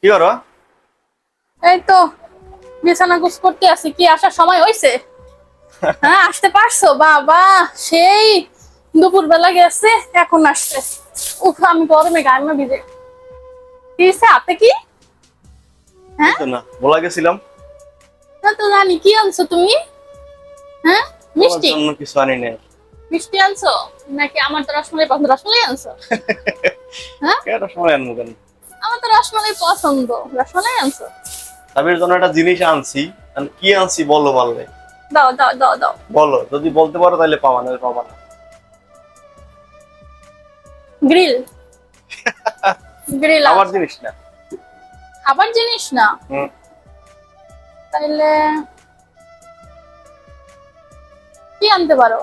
কি করো? এই তো বিছানা গুছ করতে আছি। কি আসার সময় হইছে? হ্যাঁ, আসতে পারছো? বাবা, সেই দুপুর বেলা গেছে, এখন আসছে। উফ, আমি গরমে গায়ে ভিজে। কি হইছে হাতে? কি? এই হ্যাঁ, তো না, বলা গেছিলাম তা তো জানি। কি আনছো তুমি? হ্যাঁ, তোমার মিষ্টি। জন্য কিছু আনি নাই। মিষ্টি আনছো নাকি? আমার তো রসমালাই পছন্দ। রসমালাই আনছো? হ্যাঁ, কেন সময় আনবো কেন? আমার তো রসমালাই পছন্দ। রসমালাই আনছো? সাবির জন্য একটা জিনিস আনছি। কি আনছি বলো পারলে? দাও দাও দাও দাও। বলো, যদি বলতে পারো তাহলে পাবা, না পাবা না। গ্রিল। গ্রিল আবার আনছো? জিনিস না। খাবার জিনিস না? হুম। তাইলে কি আনতে পারো?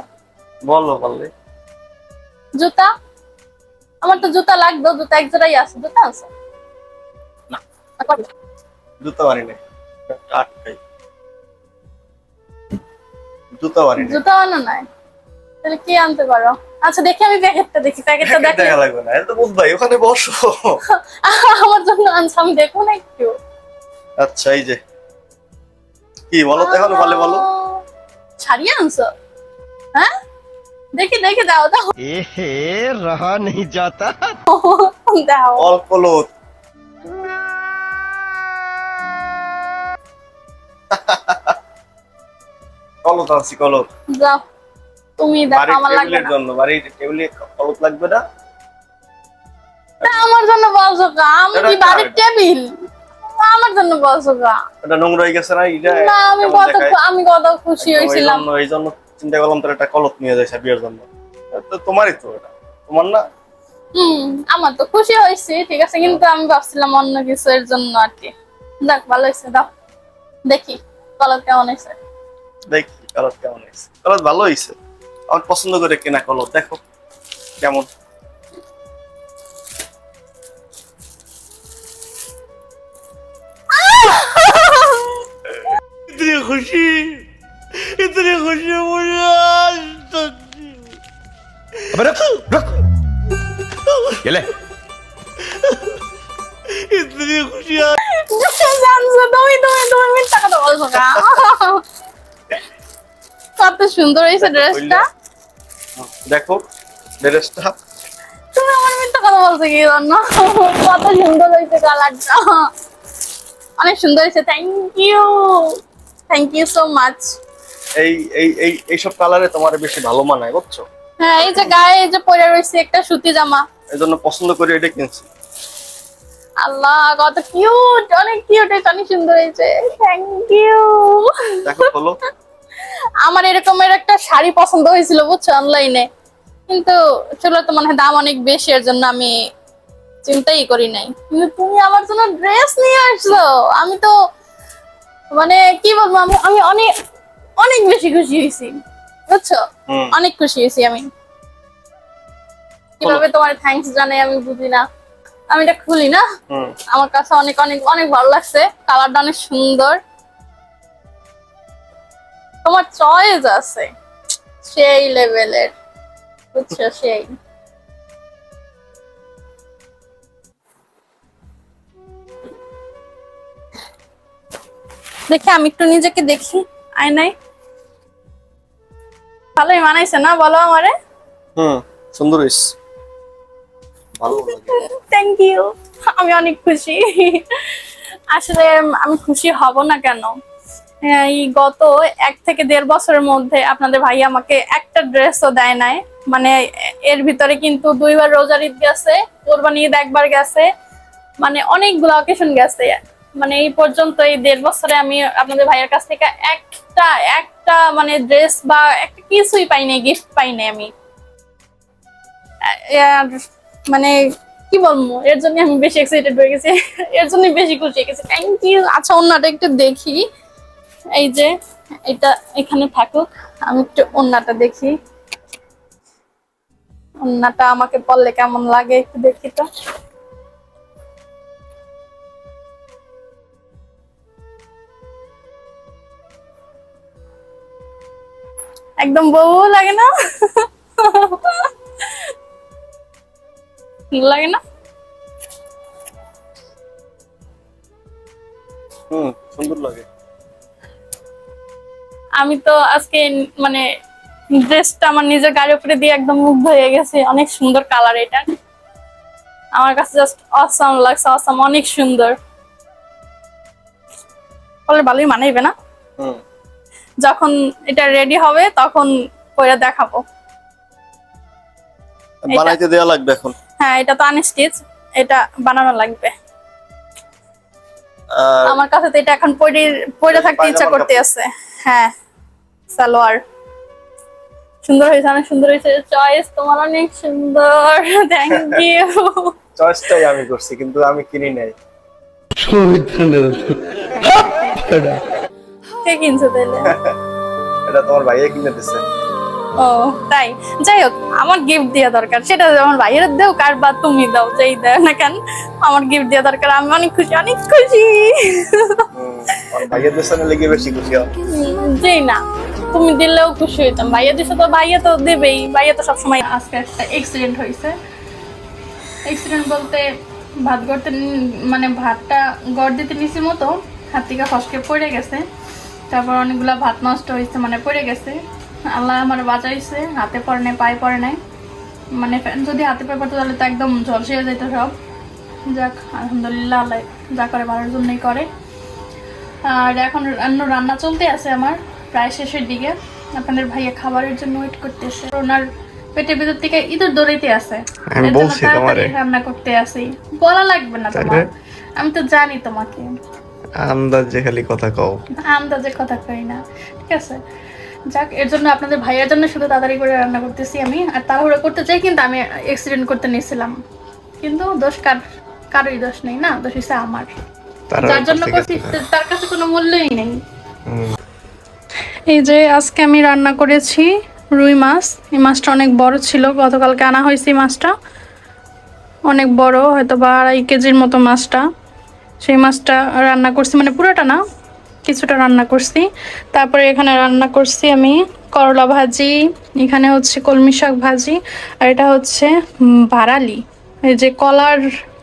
বলো পারলে। জুতা। আমার তো জুতা লাগবে, জুতা এক জোড়াই আছে। জুতা আছে? না। আর কয়টা? জুতো আনি নাই। আটকাই। জুতো আনি নাই। জুতা আনো নাই? তাহলে কি আনতে পারো? আচ্ছা, দেখি, আমি প্যাকেটটা দেখি। প্যাকেটটা দেখে দেখা লাগবে না, এটা তো বুঝবাই, ওখানে বসো। আমার জন্য আনছো, আমি দেখবো না একটু? আচ্ছা, এই যে কি বলো তো, এখন বলে বলো। ছাড়িয়ে আনছো? হ্যাঁ, দেখি দেখি, দাও দাও। एहे रहा नहीं जाता। দাও। অল্প লোক। কলত আনছি, কলত। যাও, তুমি দেখো, বাড়ির আমার লাগবে টেবিলের না। জন্য, বাড়ির টেবিলে কলত লাগবে না। তা আমার জন্য বলছো কা? আমি এটা কি কার বাড়ির এটা? টেবিল? আমার জন্য বলছো কা? এটা নোংরা হয়ে গেছে না, এটা না, আমি কেমন কত দেখায়? আমি কত খুশি একদম, হয়েছিলাম। এই জন্য চিন্তা করলাম তোর একটা কলত নিয়ে যাই বিয়ের জন্য। তো তোমারই তো এটা, তোমার না? হুম, আমার তো খুশি হয়েছি, ঠিক আছে, কিন্তু আমি ভাবছিলাম অন্য কিছু এর জন্য আর কি। যাক, ভালো হয়েছে, দাও দেখি কলর কেমন হয়েছে। দেখি কলত কেমন হয়েছে। কলত ভালো হয়েছে, আমার পছন্দ করে কেনা কলত। দেখো কেমন। इतनी खुशी, इतनी खुशी मुझे आज तक नहीं हुई। अबे रुक रुक ये ले। इतनी खुशी आज। জানছো তুমি তুমি তুমি মিথ্যা কথা বলছো কা? কত সুন্দর হয়েছে ড্রেসটা। দেখো ড্রেসটা। তুমি আমার মিথ্যা কথা বলছো কি জন্য? কত সুন্দর হয়েছে কালারটা, অনেক সুন্দর হয়েছে। Thank you so much. এই এইসব কালারে তোমার বেশি ভালো মানায়, বুঝছো? হ্যাঁ, এই যে গায়ে এই যে পরে রয়েছে একটা সুতি জামা। এই জন্য পছন্দ করে এটা কিনছি। আল্লাহ, কত কিউট, অনেক কিউট হয়েছে, অনেক সুন্দর হয়েছে। Thank you. দেখো বলো। আমার এরকমের একটা শাড়ি পছন্দ হয়েছিল, বুঝছো, অনলাইনে, কিন্তু চলো, তো মনে হয় দাম অনেক বেশি, এর জন্য আমি চিন্তাই করি নাই। কিন্তু তুমি আমার জন্য ড্রেস নিয়ে আসছো, আমি তো মানে কি বলবো, আমি আমি অনেক অনেক বেশি খুশি হয়েছি, বুঝছো। হুম। অনেক খুশি হয়েছি আমি। কিভাবে তোমার থ্যাঙ্কস জানাই আমি বুঝি না। আমি এটা খুলি না, হুম। আমার কাছে অনেক অনেক অনেক ভালো লাগছে। কালারটা অনেক সুন্দর, তোমার চয়েস আছে সেই লেভেলের, বুঝছো, সেই। দেখি, আমি একটু নিজেকে দেখি আয়নায়। ভালোই মানাইছে না, বলো আমারে? হুম, সুন্দর হয়েছে, ভালো লাগে। Thank you. আমি অনেক খুশি। আসলে আমি খুশি হব না কেন? এই গত 1 থেকে 1.5 বছরের মধ্যে আপনাদের ভাই আমাকে একটা ড্রেসও দেয় নাই। মানে এর ভিতরে কিন্তু 2বার রোজার ঈদ গেছে, কোরবানি ঈদ একবার গেছে, মানে অনেকগুলো অকেশন গেছে। মানে এই পর্যন্ত এই 1.5 বছরে আমি আপনাদের ভাইয়ের কাছ থেকে একটা একটা মানে ড্রেস বা একটা কিছুই পাই নাই, গিফট পাই নাই আমি। আর মানে কি বলবো, এর জন্য আমি বেশি এক্সাইটেড হয়ে গেছি। এর জন্য বেশি খুশি হয়ে গেছি। Thank you. আচ্ছা, ওন্নাটা একটু দেখি। এই যে এটা এখানে থাকুক, আমি একটু ওন্নাটা দেখি। ওন্নাটা আমাকে পরলে কেমন লাগে একটু দেখি তো। একদম বউ লাগে না? লাগে না? সুন্দর লাগে। আমি তো আজকে মানে ড্রেসটা আমার নিজের গায়ের উপরে দিয়ে একদম মুগ্ধ হয়ে গেছে। অনেক সুন্দর কালার এটা, আমার কাছে জাস্ট অসাম লাগছে, অসাম, অনেক সুন্দর। বলে ভালোই মানাইবে না? যখন এটা রেডি হবে তখন পরে দেখাবো। বানাইতে দেওয়া লাগবে এখন। হ্যাঁ, এটা তো আনস্টিচ, এটা বানানো লাগবে। আমার কাছে তো এটা এখন পরে থাকতে ইচ্ছা করতে আছে। হ্যাঁ, সালোয়ার সুন্দর হয়েছে, অনেক সুন্দর হয়েছে। চয়েস তোমার অনেক সুন্দর, থ্যাংক ইউ। চয়েসটাই আমি করছি, কিন্তু আমি কিনি নাই। কে কিনছে তাহলে? এটা তোমার ভাইয়া কিনে দিছে। ও তাই, যাই হোক, আমার গিফট দেওয়া দরকার, সেটা আমার ভাইয়ের দেও কার বা তুমি দাও, যেই দেও না কেন, আমার গিফট দেওয়া দরকার। আমি অনেক খুশি, অনেক খুশি। আমার ভাইয়ের দেশে লেগে বেশি খুশি হয়। যেই না তুমি দিলেও খুশি হইতাম, ভাইয়া দিছে তো ভাইয়া তো দেবেই, ভাইয়া তো সবসময়। আজকে একটা অ্যাক্সিডেন্ট হয়েছে। অ্যাক্সিডেন্ট বলতে ভাত গড়তে মানে ভাতটা গড় দিতে নিছি মতো হাত থেকে ফসকে পড়ে গেছে, তারপর অনেকগুলা ভাত নষ্ট হয়েছে, মানে পড়ে গেছে। আল্লাহ আমার বাঁচাইছে, হাতে পড়ে নাই, পায়ে পড়ে নাই। মানে যদি হাতে পায়ে পড়তো তাহলে তো একদম ঝলসে যেত সব। যাক, আলহামদুলিল্লাহ, আল্লাহ যা করে ভালোর জন্যই করে। আর এখন রান্না চলতে আছে আমার, প্রায় শেষের দিকে। আপনাদের ভাইয়া খাবারের জন্য ওয়েট করতেছে, ওনার পেটের ভিতর থেকে ইঁদুর দৌড়াইতে আছে, আমি বলছি তোমারে রান্না করতে আসি। বলা লাগবে না তোমার, আমি তো জানি তোমাকে। আন্দাজে খালি কথা কও। আন্দাজে কথা কই না, ঠিক আছে? যাক, এর জন্য আপনাদের ভাইয়ের জন্য শুধু তাড়াতাড়ি করে রান্না করতেছি আমি। আর তাড়াহুড়ো করতে চাই, কিন্তু আমি অ্যাক্সিডেন্ট করতে নিয়েছিলাম, কিন্তু দোষ কারোই দোষ নেই না, দোষ হচ্ছে আমার। যার জন্য করছি তার কাছে কোনো মূল্যই নেই। এই যে আজকে আমি রান্না করেছি রুই মাছ। এই মাছটা অনেক বড় ছিল, গতকালকে আনা হয়েছে। মাছটা অনেক বড়, হয়তো বা 2.5 কেজির মতো মাছটা। সেই মাছটা রান্না করছি, মানে পুরোটা না, কিছুটা রান্না করছি। তারপরে এখানে রান্না করছি আমি করলা ভাজি, এখানে হচ্ছে কলমি শাক ভাজি, আর এটা হচ্ছে ভারালি, এই যে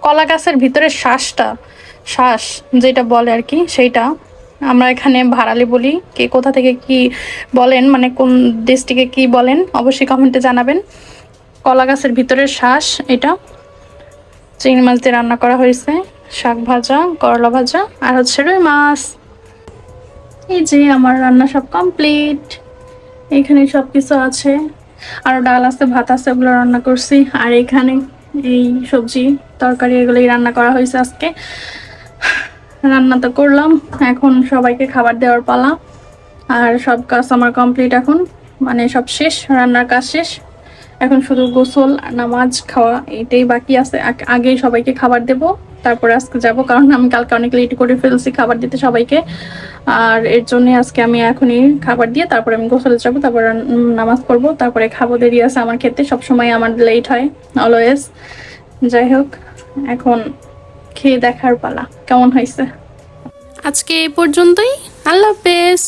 কলা গাছের ভিতরে শ্বাস যেটা বলে আর কি, সেইটা আমরা এখানে ভারালি বলি। কে কোথা থেকে কি বলেন, মানে কোন ডিস্ট্রিক্টে কি বলেন, অবশ্যই কমেন্টে জানাবেন। কলা গাছের ভিতরের শ্বাস এটা। চিংড়ি মাছ দিয়ে রান্না করা হয়েছে, শাক ভাজা, করলা ভাজা, আর হচ্ছে রুই মাছ। এই যে আমার রান্না সব কমপ্লিট, এখানে সব কিছু আছে, আরো ডাল আছে, ভাত আছে, ওগুলো রান্না করছি। আর এখানে এই সবজি তরকারি এগুলোই রান্না করা হয়েছে আজকে। রান্না তো করলাম, এখন সবাইকে খাবার দেওয়ার পালা। আর সব কাজ আমার কমপ্লিট এখন, মানে সব শেষ, রান্নার কাজ শেষ। এখন শুধু গোসল আর নামাজ খাওয়া এটাই বাকি আছে। আগেই সবাইকে খাবার দেব, তারপরে আজকে যাব, কারণ আমি কালকে অনেক লেট করে ফেলছি খাবার দিতে সবাইকে। আর এর জন্য আজকে আমি এখনই খাবার দিয়ে তারপরে আমি গোসলে যাবো, তারপর নামাজ পড়বো, তারপরে খাবো। দেরি আছে আমার খেতে, সবসময় আমার লেট হয় অলওয়েজ। যাই হোক, এখন খেয়ে দেখার পালা কেমন হয়েছে। আজকে এই পর্যন্তই, আল্লাহ হাফেজ।